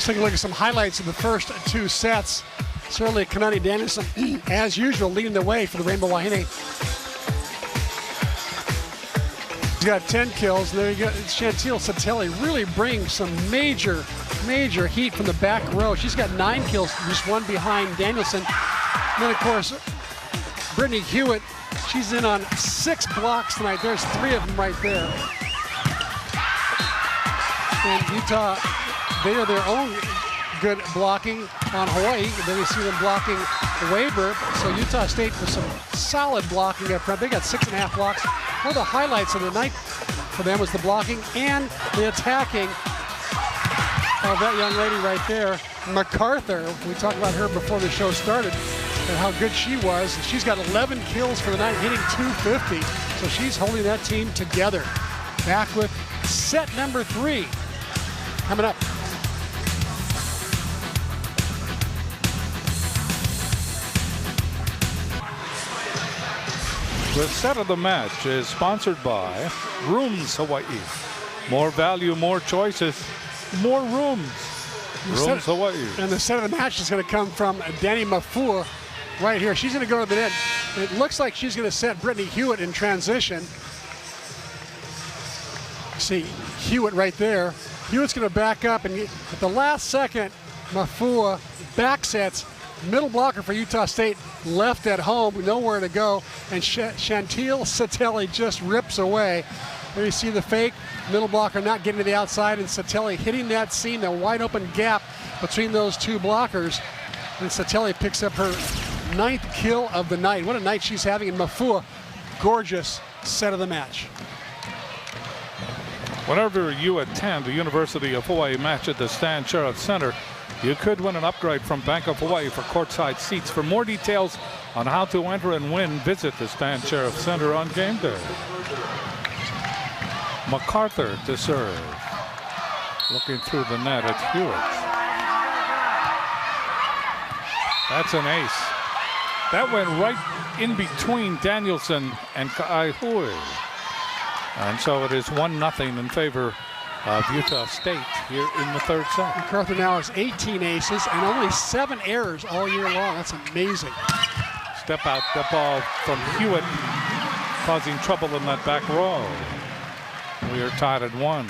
take a look at some highlights of the first two sets. Certainly Kanani Danielson, as usual, leading the way for the Rainbow Wahine. He's got 10 kills. There you go. Chantil Satelli really brings some major heat from the back row. She's got 9 kills, just one behind Danielson. And then, of course, Brittany Hewitt, she's in on 6 blocks tonight. There's 3 of them right there. And Utah, they are their own good blocking on Hawaii. Then you see them blocking Weber. So Utah State with some solid blocking up front. They got 6.5 blocks. One of the highlights of the night for them was the blocking and the attacking of that young lady right there, MacArthur. We talked about her before the show started and how good she was. She's got 11 kills for the night, hitting 250. So she's holding that team together. Back with set number 3 coming up. The set of the match is sponsored by Rooms Hawaii. More value, more choices, more rooms. Rooms Hawaii. And the set of the match is going to come from Danny Mafua right here. She's going to go to the net. It looks like she's going to set Brittany Hewitt in transition. See Hewitt right there. Hewitt's going to back up, and at the last second, Mafua back sets. Middle blocker for Utah State left at home, nowhere to go, and Chantil Satelli just rips away. There you see the fake, middle blocker not getting to the outside, and Satelli hitting that seam, the wide open gap between those two blockers. And Satelli picks up her 9th kill of the night. What a night she's having in Mafua. Gorgeous set of the match. Whenever you attend the University of Hawaii match at the Stan Sheriff Center, you could win an upgrade from Bank of Hawaii for courtside seats. For more details on how to enter and win, visit the Stan Sheriff Center on game day. MacArthur to serve. Looking through the net at Hewitt. That's an ace. That went right in between Danielson and Ka'aihui. And so it is 1-0 in favor of Utah State here in the third set. MacArthur now has 18 aces and only 7 errors all year long. That's amazing. Step out, the ball from Hewitt, causing trouble in that back row. We are tied at 1.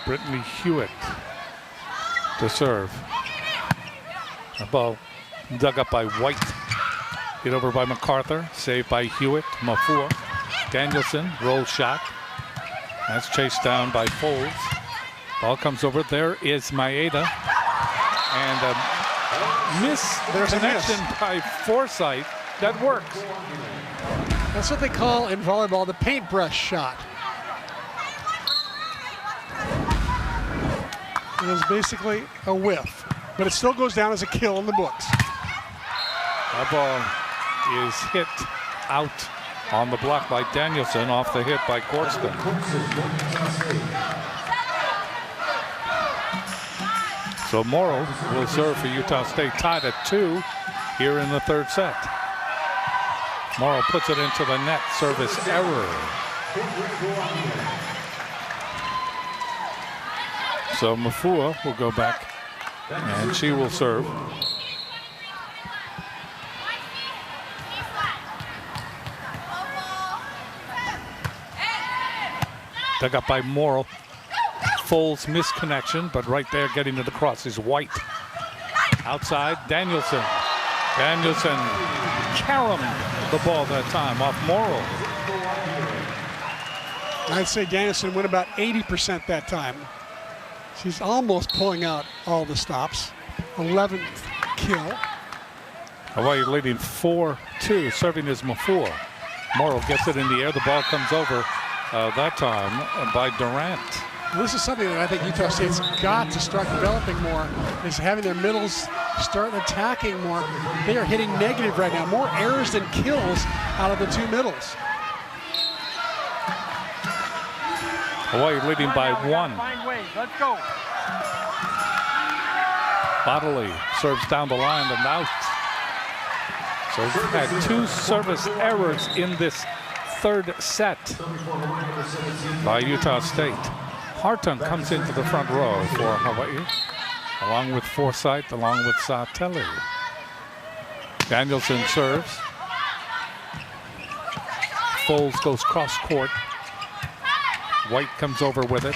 Brittany Hewitt to serve. The ball dug up by White. Hit over by MacArthur, saved by Hewitt. Mafua. Danielson, roll shot. That's chased down by Folds. Ball comes over. There is Maeda. And a connection by Forsythe that works. That's what they call in volleyball the paintbrush shot. It was basically a whiff, but it still goes down as a kill in the books. That ball is hit out on the block by Danielson, off the hit by Corkston. So Morrow will serve for Utah State, tied at 2 here in the third set. Morrow puts it into the net, service error. So Mafua will go back and she will serve. Dug up by Morrow. Foles misconnection, but right there getting to the cross is White. Outside, Danielson. Danielson caromed the ball that time off Morrow. I'd say Danielson went about 80% that time. She's almost pulling out all the stops. 11th kill. Hawaii leading 4-2, serving as Mafua. Morrow gets it in the air. The ball comes over that time by Durant. Well, this is something that I think Utah State's got to start developing more, is having their middles start attacking more. They are hitting negative right now. More errors than kills out of the two middles. Hawaii leading by 1. Let's go. Bodley serves down the line and out. So we've had 2 service errors in this third set by Utah State. Hartung comes into the front row for Hawaii, along with Forsythe, along with Sateli. Danielson serves. Foles goes cross court. White comes over with it.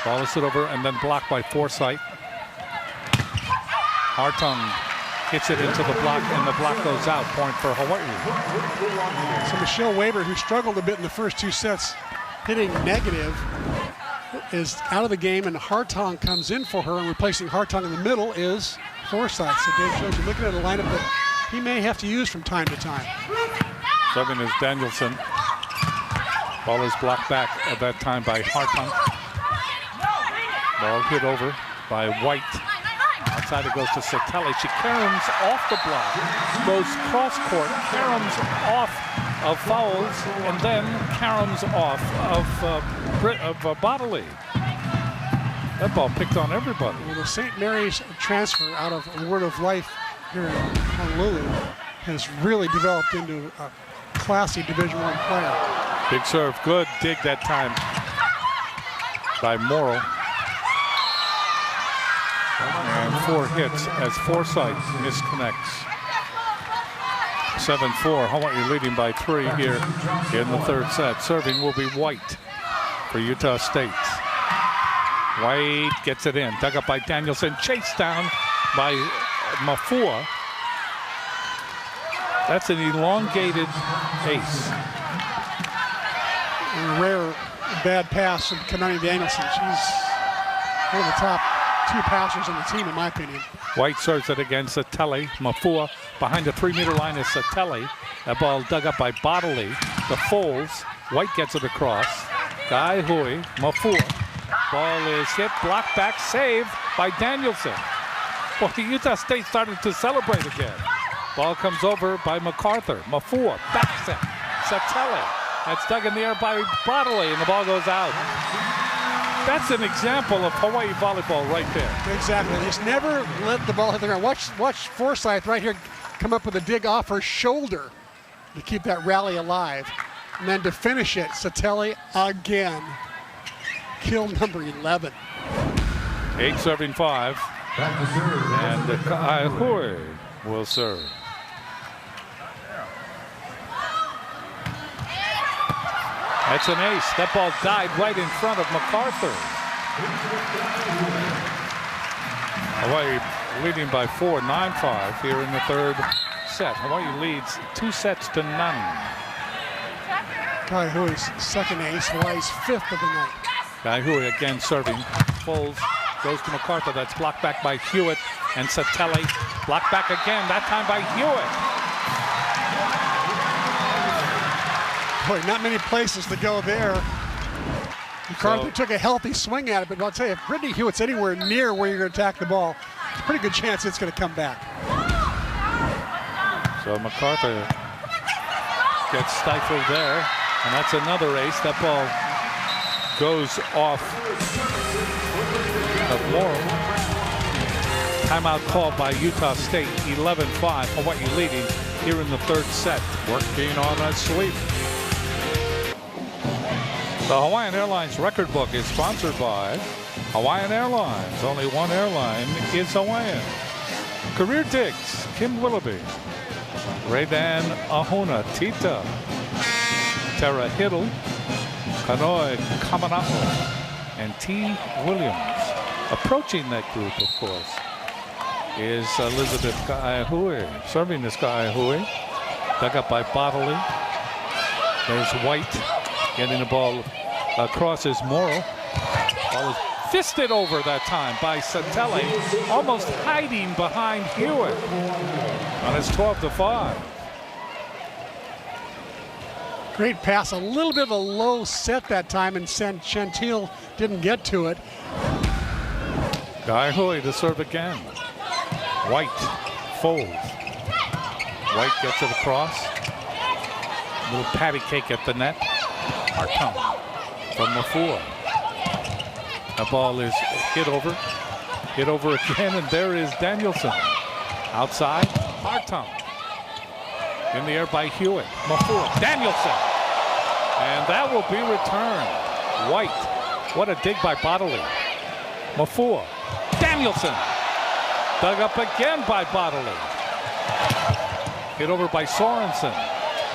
Ball is hit over and then blocked by Forsythe. Hartung hits it into the block, and the block goes out. Point for Hawaii. So Michelle Weber, who struggled a bit in the first 2 sets, hitting negative, is out of the game, and Hartung comes in for her, and replacing Hartung in the middle is Forsythe. So Dave shows you looking at a lineup that he may have to use from time to time. Serving is Danielson. Ball is blocked back at that time by Hartung. Ball hit over by White. Outside it goes to Sateli. She caroms off the block, goes cross court, caroms off of Fowles, and then caroms off of Bodley. That ball picked on everybody. Well, the St. Mary's transfer out of Word of Life here in Honolulu has really developed into a classy Division I player. Big serve, good dig that time by Morrill. And 4 hits as Forsythe misconnects. 7-4, Hawaii leading by 3 here in the third set. Serving will be White for Utah State. White gets it in, dug up by Danielson, chased down by Mafua. That's an elongated ace. And a rare bad pass from Kanani Danielson. She's one of the top 2 passers on the team, in my opinion. White serves it against Sateli. Mafua behind the 3-meter line is Sateli. That ball dug up by Bodley. The Foles. White gets it across. Guy Hui. Mafua. Ball is hit. Blocked back. Save by Danielson. Boy, Utah State started to celebrate again. Ball comes over by MacArthur. Mafua. Back set. Sateli. That's dug in the air by Bodley, and the ball goes out. That's an example of Hawaii volleyball right there. Exactly. Just never let the ball hit the ground. Watch Forsythe right here come up with a dig off her shoulder to keep that rally alive. And then to finish it, Sateli again. Kill number 11. 8 serving 5. And Ka'aihui will serve. That's an ace. That ball died right in front of MacArthur. Hawaii leading by 4, 9-5 here in the third set. Hawaii leads 2 sets to none. Kaihui's second ace, Hawaii's 5th of the night. Kaihui again serving. Folds, goes to MacArthur. That's blocked back by Hewitt and Sateli. Blocked back again, that time by Hewitt. Boy, not many places to go there. MacArthur took a healthy swing at it, but I'll tell you, if Brittany Hewitt's anywhere near where you're going to attack the ball, it's a pretty good chance it's going to come back. So MacArthur gets stifled there, and that's another ace. That ball goes off of Morrill. Timeout called by Utah State, 11-5, Hawaii leading here in the third set. Working on a sweep. The Hawaiian Airlines record book is sponsored by Hawaiian Airlines. Only one airline is Hawaiian. Career Digs, Kim Willoughby, Raydan Ahuna, Tita, Tara Hiddle, Kanoe Kamana'o, and T. Williams. Approaching that group, of course, is Elizabeth Ka'aihui. Serving this Ka'aihui. Dug up by Bodley. There's White getting the ball across his Morrill. Ball is fisted over that time by Sateli, almost hiding behind Hewitt. And it's 12-5. Great pass, a little bit of a low set that time, and Chantil didn't get to it. Ka'aihui to serve again. White folds. White gets it across. Little patty cake at the net. Hartung from Mafua. The ball is hit over again, and there is Danielson. Outside, Hartung. In the air by Hewitt. Mafua, Danielson. And that will be returned. White. What a dig by Bodley. Mafua. Danielson. Dug up again by Bodley. Hit over by Sorensen.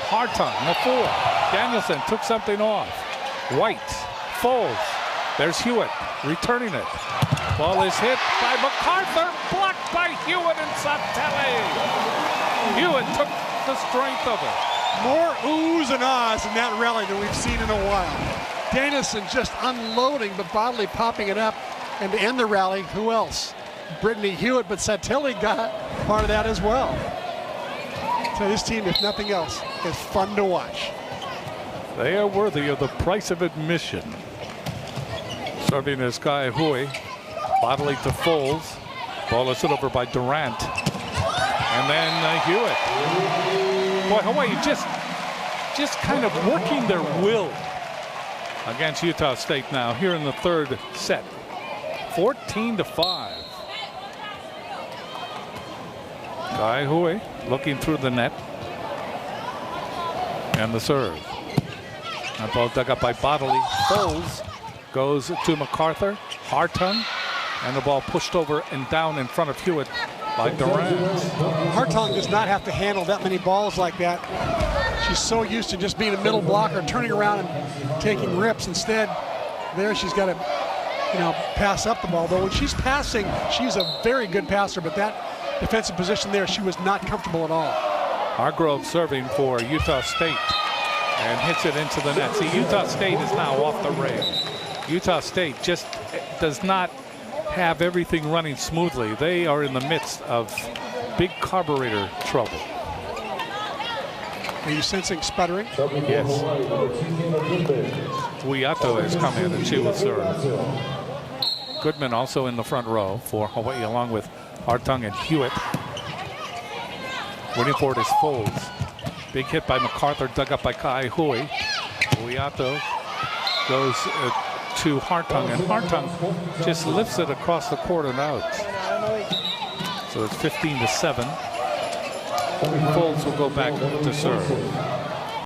Hartung. Mafua. Danielson took something off. White. Folds. There's Hewitt returning it. Ball is hit by MacArthur. Blocked by Hewitt and Satele. Hewitt took the strength of it. More oohs and ahs in that rally than we've seen in a while. Danielson just unloading, but Bodley popping it up. And to end the rally, who else? Brittany Hewitt, but Satele got part of that as well. So this team, if nothing else, is fun to watch. They are worthy of the price of admission. Serving is Kai Hui. Bodley to Foles. Ball is hit over by Durant. And then Hewitt. Boy, Hawaii just kind of working their will against Utah State now here in the third set. 14-5. Kai Hui looking through the net. And the serve. That ball dug up by Bodley. Foles goes to MacArthur. Hartung. And the ball pushed over and down in front of Hewitt by Durant. Hartung does not have to handle that many balls like that. She's so used to just being a middle blocker, turning around and taking rips. Instead, there she's got to, pass up the ball. Though when she's passing, she's a very good passer, but that defensive position there, she was not comfortable at all. Hargrove serving for Utah State and hits it into the net. See, Utah State is now off the rail. Utah State just does not have everything running smoothly. They are in the midst of big carburetor trouble. Are you sensing sputtering? Yes. Guiato has come in and she will serve. Goodman also in the front row for Hawaii along with Hartung and Hewitt. Waiting for it is Folds. Big hit by MacArthur, dug up by Kai Hui. Guiato goes to Hartung, and Hartung just lifts it across the court and out. So it's 15-7. Folds will go back to serve.